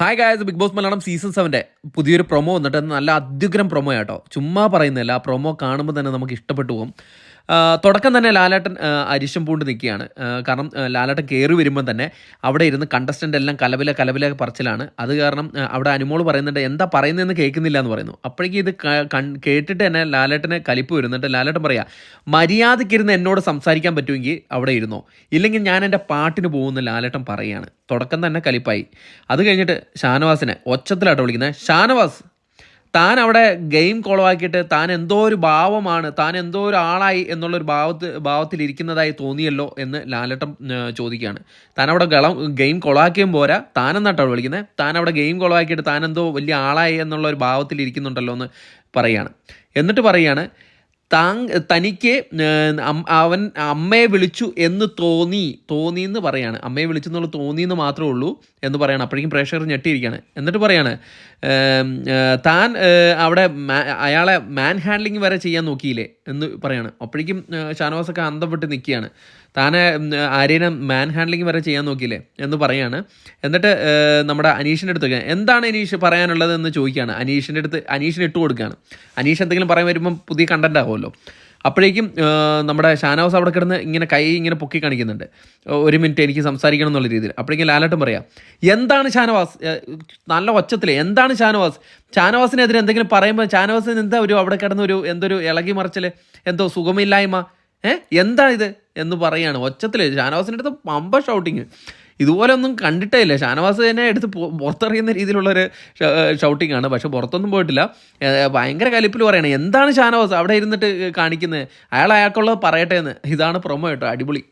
Hi guys, big boss Malayalam season 7 പുതിയൊരു promo വന്നിട്ട് നല്ല അത്യുഗ്രം പ്രൊമോ ആട്ടോ. ചുമ്മാ പറയുന്നില്ല, ആ പ്രൊമോ കാണുമ്പോൾ തന്നെ നമുക്ക് ഇഷ്ടപ്പെട്ടു പോകും. തുടക്കം തന്നെ ലാലേട്ടൻ അരിശം പൂണ്ട് നിൽക്കുകയാണ്. കാരണം ലാലേട്ടൻ കയറി വരുമ്പോൾ തന്നെ അവിടെ ഇരുന്ന് കണ്ടസ്റ്റൻ്റ് എല്ലാം കലപില പറച്ചിലാണ്. അത് കാരണം അവിടെ അനുമോൾ പറയുന്നുണ്ട്, എന്താ പറയുന്നതെന്ന് കേൾക്കുന്നില്ല എന്ന് പറയുന്നു. അപ്പോഴേക്കും ഇത് കേട്ടിട്ട് തന്നെ ലാലേട്ടന് കലിപ്പ് വരുന്നുണ്ട്. ലാലേട്ടൻ പറയാ, മര്യാദയ്ക്കിരുന്ന് എന്നോട് സംസാരിക്കാൻ പറ്റുമെങ്കിൽ അവിടെ ഇരുന്നോ, ഇല്ലെങ്കിൽ ഞാൻ എൻ്റെ പാട്ടിന് പോകുന്ന ലാലേട്ടൻ പറയുകയാണ്. തുടക്കം തന്നെ കലിപ്പായി. അത് കഴിഞ്ഞിട്ട് ഷാനവാസിനെ ഒച്ചത്തിലാട്ടോ വിളിക്കുന്നത്. ഷാനവാസ്, താൻ അവിടെ ഗെയിം കുളവാക്കിയിട്ട് താൻ എന്തോ ഒരു ഭാവമാണ്, താൻ എന്തോ ഒരു ആളായി എന്നുള്ളൊരു ഭാവത്തിലിരിക്കുന്നതായി തോന്നിയല്ലോ എന്ന് ലാലേട്ടൻ ചോദിക്കുകയാണ്. താൻ അവിടെ ഗെയിം കുളവാക്കിയും പോരാ, താനെന്നാട്ടോ വിളിക്കുന്നത്. താൻ അവിടെ ഗെയിം കുളവാക്കിയിട്ട് താൻ എന്തോ വലിയ ആളായി എന്നുള്ള ഒരു ഭാവത്തിലിരിക്കുന്നുണ്ടല്ലോ എന്ന് പറയുകയാണ്. എന്നിട്ട് പറയുകയാണ്, തനിക്ക് അവൻ അമ്മയെ വിളിച്ചു എന്ന് തോന്നിയെന്ന് പറയാണ്. അമ്മയെ വിളിച്ചു എന്നുള്ളത് തോന്നിയെന്ന് മാത്രമേ ഉള്ളൂ എന്ന് പറയണം. അപ്പോഴേക്കും പ്രേക്ഷകർ ഞെട്ടിയിരിക്കുകയാണ്. എന്നിട്ട് പറയാണ്, താൻ അവിടെ അയാളെ മാൻ ഹാൻഡ്ലിങ് വരെ ചെയ്യാൻ നോക്കിയില്ലേ എന്ന് പറയാണ്. അപ്പോഴേക്കും ഷാനവാസൊക്കെ അന്തം വിട്ട് നിൽക്കുകയാണ്. താനെ ആര്യനെ മാൻ ഹാൻഡ്ലിങ് വരെ ചെയ്യാൻ നോക്കിയില്ലേ എന്ന് പറയാണ്. എന്നിട്ട് നമ്മുടെ അനീഷിൻ്റെ അടുത്ത് എന്താണ് അനീഷ് പറയാനുള്ളത് എന്ന് ചോദിക്കുകയാണ്. അനീഷിന് ഇട്ട് കൊടുക്കുകയാണ്. അനീഷ് എന്തെങ്കിലും പറയാൻ വരുമ്പം പുതിയ കണ്ടന്റ് ആകുമല്ലോ. അപ്പോഴേക്കും നമ്മുടെ ഷാനവാസ് അവിടെ കിടന്ന് ഇങ്ങനെ കൈ ഇങ്ങനെ പൊക്കി കാണിക്കുന്നുണ്ട്, ഒരു മിനിറ്റ് എനിക്ക് സംസാരിക്കണം എന്നുള്ള രീതിയിൽ. അപ്പോഴേക്കും ലാലേട്ടൻ പറയാം, എന്താണ് ഷാനവാസ്, നല്ല ഒച്ചത്തിൽ എന്താണ് ഷാനവാസിനെതിരെ എന്തെങ്കിലും പറയുമ്പോൾ ഷാനവാസിന് എന്താ അവിടെ കിടന്ന് എന്തൊരു ഇളകി മറിച്ചൽ, എന്തോ സുഖമില്ലായ്മ, എന്താ ഇത് എന്ന് പറയാണ് ഒച്ചത്തിൽ. ഷാനവാസിൻ്റെ അടുത്ത് പമ്പ ഷൗട്ടിങ്. ഇതുപോലെ ഒന്നും കണ്ടിട്ടേ ഇല്ല. ഷാനവാസ് തന്നെ എടുത്ത് പുറത്തറിയുന്ന രീതിയിലുള്ളൊരു ഷൗട്ടിംഗ് ആണ്. പക്ഷെ പുറത്തൊന്നും പോയിട്ടില്ല. ഭയങ്കര കലിപ്പിൽ പറയണേ, എന്താണ് ഷാനവാസ് അവിടെ ഇരുന്നിട്ട് കാണിക്കുന്നത്, അയാൾക്കുള്ളത് പറയട്ടെ എന്ന്. ഇതാണ് പ്രൊമോ കേട്ടോ, അടിപൊളി.